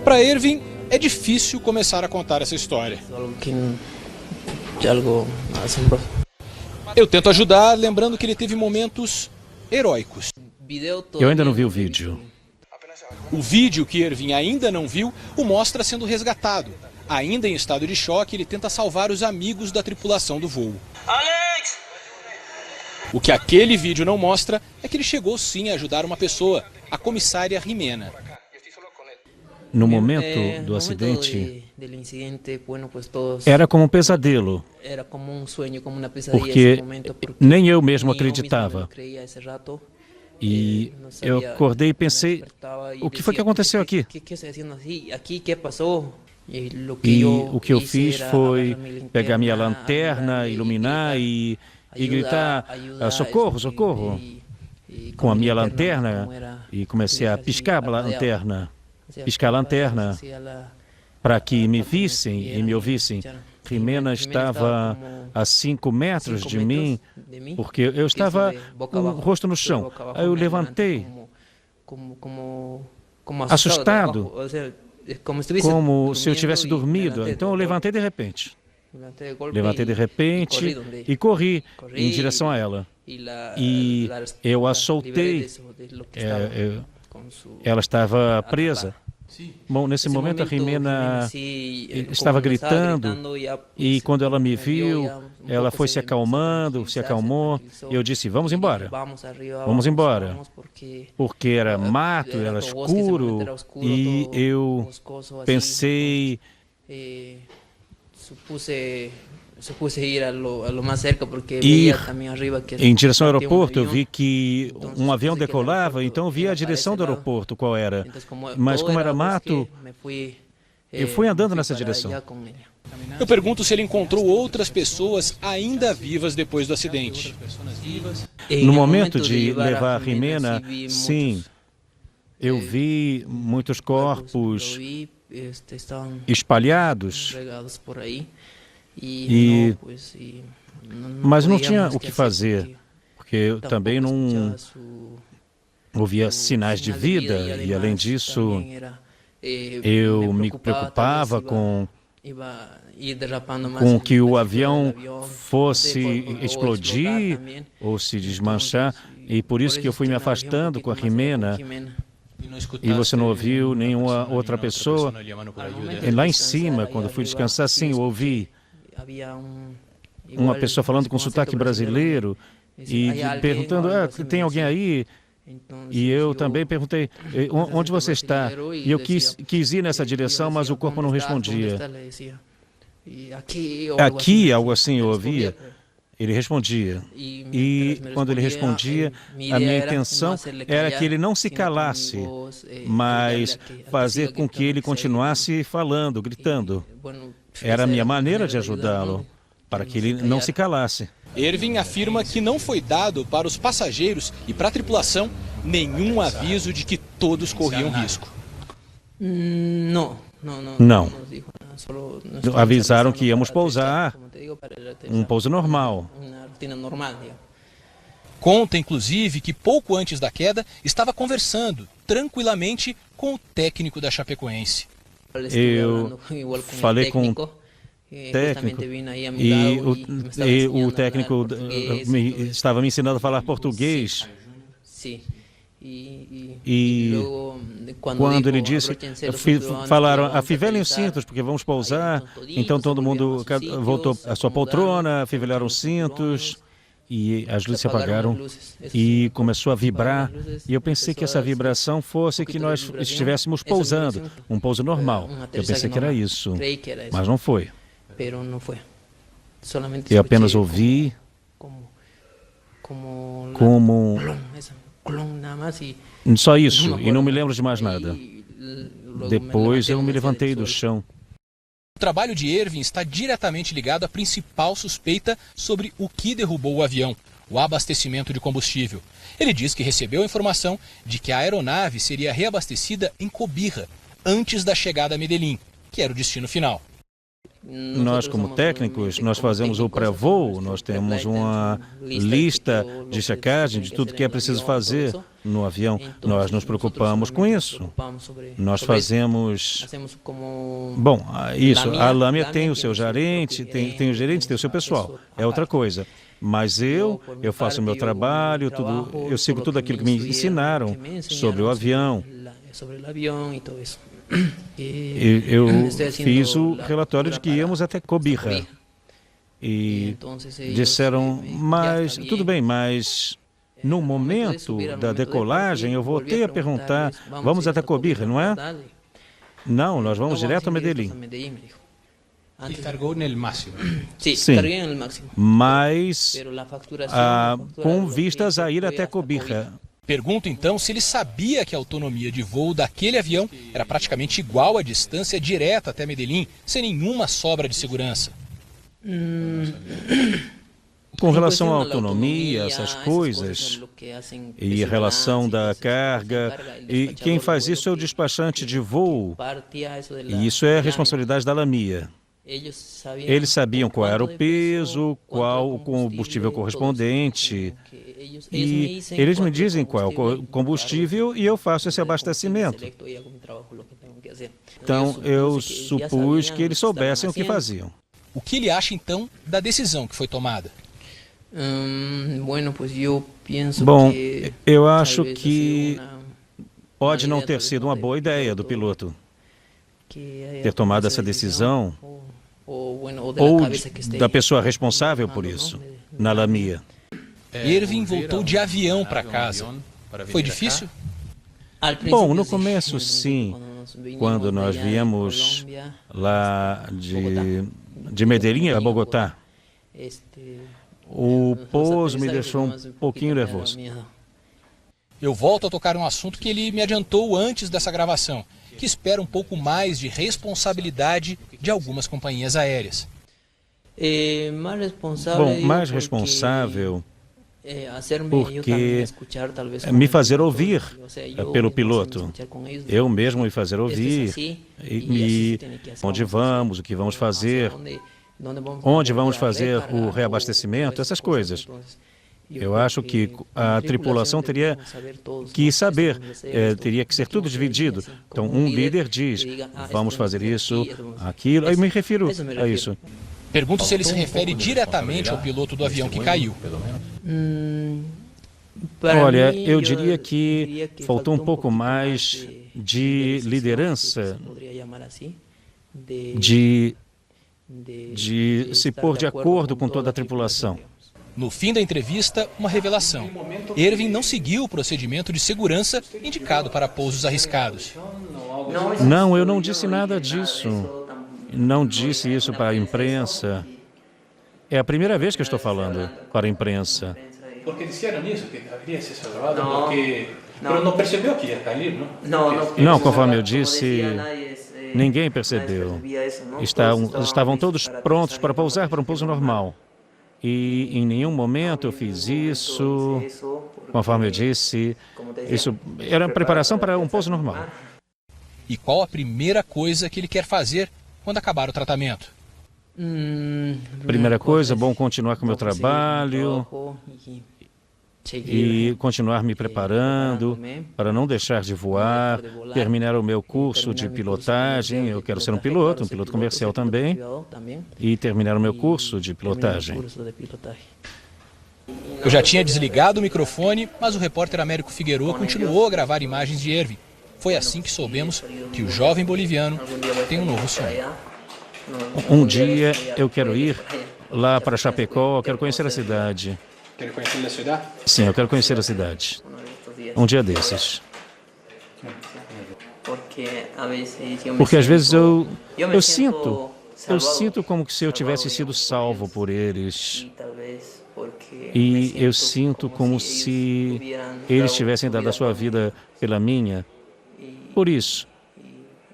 Para Ervin, é difícil começar a contar essa história. Eu tento ajudar, lembrando que ele teve momentos heróicos. Eu ainda não vi o vídeo. O vídeo que Ervin ainda não viu o mostra sendo resgatado. Ainda em estado de choque, ele tenta salvar os amigos da tripulação do voo. Alex! O que aquele vídeo não mostra é que ele chegou sim a ajudar uma pessoa, a comissária Jimena. No momento do acidente, era como um pesadelo, porque nem eu mesmo acreditava. E eu acordei e pensei, o que foi que aconteceu aqui? E o que eu fiz foi pegar minha lanterna, iluminar e gritar, socorro, socorro, com a minha lanterna, e comecei a piscar a lanterna para que me vissem e me ouvissem. Jimena estava a 5 metros de mim, porque eu estava com o rosto no chão. Aí eu levantei, assustado, como se eu tivesse dormido. Então eu levantei de repente. E corri em direção a ela. E eu a soltei. Ela estava presa. Bom, nesse momento a Jimena estava gritando e quando ela me viu, ela foi se acalmou. E eu disse, vamos embora, porque era mato, era escuro e eu pensei... Ir em direção ao aeroporto, eu vi que um avião decolava, então eu vi a direção do aeroporto, qual era. Mas como era mato, eu fui andando nessa direção. Eu pergunto se ele encontrou outras pessoas ainda vivas depois do acidente. No momento de levar a Jimena, sim, eu vi muitos corpos espalhados. Mas não tinha o que fazer, porque eu também não ouvia sinais de vida e, além disso, eu me preocupava com que o avião fosse explodir ou se desmanchar, e por isso que eu fui me afastando com a Jimena. E você não ouviu nenhuma outra pessoa? E lá em cima, quando fui descansar, sim, eu ouvi uma pessoa falando com sotaque brasileiro e perguntando, tem alguém aí? E eu também perguntei, onde você está? E eu quis ir nessa direção, mas o corpo não respondia. Aqui, algo assim, eu ouvia. Ele respondia. E quando ele respondia, a minha intenção era que ele não se calasse, mas fazer com que ele continuasse falando, gritando. Era a minha maneira de ajudá-lo, para que ele não se calasse. Ervin afirma que não foi dado para os passageiros e para a tripulação nenhum aviso de que todos corriam risco. Não. Avisaram que íamos pousar, um pouso normal. Conta, inclusive, que pouco antes da queda estava conversando tranquilamente com o técnico da Chapecoense. Eu falei com o técnico e o técnico estava me ensinando a falar português. E quando ele disse, falaram, afivelem os cintos, porque vamos pousar. Então todo mundo voltou à sua poltrona, afivelharam os cintos e as luzes se apagaram e começou a vibrar. E eu pensei que essa vibração fosse que nós estivéssemos pousando, um pouso normal. Eu pensei que era isso, mas não foi. Eu apenas ouvi como... Só isso, e não me lembro de mais nada. Depois eu me levantei do chão. O trabalho de Ervin está diretamente ligado à principal suspeita sobre o que derrubou o avião, o abastecimento de combustível. Ele diz que recebeu a informação de que a aeronave seria reabastecida em Cobija, antes da chegada a Medellín, que era o destino final. Nós, como técnicos, nós fazemos o pré-voo, nós temos uma lista de checagem de tudo que é preciso fazer no avião. Nós nos preocupamos com isso. Nós fazemos... Bom, isso, a Lamia tem o seu gerente, tem o gerente, tem o seu pessoal, é outra coisa. Mas eu faço o meu trabalho, eu sigo tudo aquilo que me ensinaram sobre o avião. Eu fiz o relatório de que íamos até Cobija. E disseram, mas tudo bem, mas no momento da decolagem eu voltei a perguntar, vamos até Cobija, não é? Não, nós vamos direto a Medellín. E cargou no máximo. Sim, mas com vistas a ir até Cobija. Pergunto então se ele sabia que a autonomia de voo daquele avião era praticamente igual à distância direta até Medellín, sem nenhuma sobra de segurança. Com relação à autonomia, essas coisas, e a relação da carga, e quem faz isso é o despachante de voo, e isso é a responsabilidade da Lamia. Eles sabiam qual era o peso, qual o combustível correspondente, e eles me dizem qual é o combustível e eu faço esse abastecimento. Então, eu supus que eles soubessem o que faziam. O que ele acha, então, da decisão que foi tomada? Bom, eu acho que pode não ter sido uma boa ideia do piloto ter tomado essa decisão, ou da pessoa responsável por isso, na Lamia. Ervin voltou de avião para casa. Foi difícil? Bom, no começo sim, quando nós viemos lá de Medellín a Bogotá, o pouso me deixou um pouquinho nervoso. Eu volto a tocar um assunto que ele me adiantou antes dessa gravação, que espera um pouco mais de responsabilidade de algumas companhias aéreas. Bom, mais responsável porque me fazer ouvir pelo piloto. Eu mesmo me fazer ouvir. E onde vamos, o que vamos fazer, onde vamos fazer o reabastecimento, essas coisas. Eu acho que a tripulação teria que saber, teria que ser tudo dividido. Então, um líder diz, vamos fazer isso, aquilo, eu me refiro a isso. Pergunto se ele se refere diretamente ao piloto do avião que caiu. Olha, eu diria que faltou um pouco mais de liderança, de se pôr de acordo com toda a tripulação. No fim da entrevista, uma revelação. Ervin não seguiu o procedimento de segurança indicado para pousos arriscados. Não, eu não disse nada disso. Não disse isso para a imprensa. É a primeira vez que eu estou falando para a imprensa. Porque disseram isso, que havia se salvado, porque... Mas não percebeu que ia cair, não? Não, conforme eu disse, ninguém percebeu. Estavam todos prontos para pousar para um pouso normal. E em nenhum momento eu fiz isso, conforme eu disse, isso era preparação para um pouso normal. E qual a primeira coisa que ele quer fazer quando acabar o tratamento? Primeira coisa, bom continuar com o meu trabalho e continuar me preparando para não deixar de voar, terminar o meu curso de pilotagem, eu quero ser um piloto comercial também, e terminar o meu curso de pilotagem. Eu já tinha desligado o microfone, mas o repórter Américo Figueroa continuou a gravar imagens de Ervin. Foi assim que soubemos que o jovem boliviano tem um novo sonho. Um dia eu quero ir lá para Chapecó, eu quero conhecer a cidade. Quer conhecer a cidade? Sim, eu quero conhecer a cidade. Um dia desses. Porque às vezes eu sinto como se eu tivesse sido salvo por eles. E eu sinto como se eles tivessem dado a sua vida pela minha. Por isso,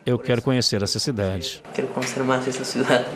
eu quero conhecer essa cidade. Quero conhecer mais essa cidade.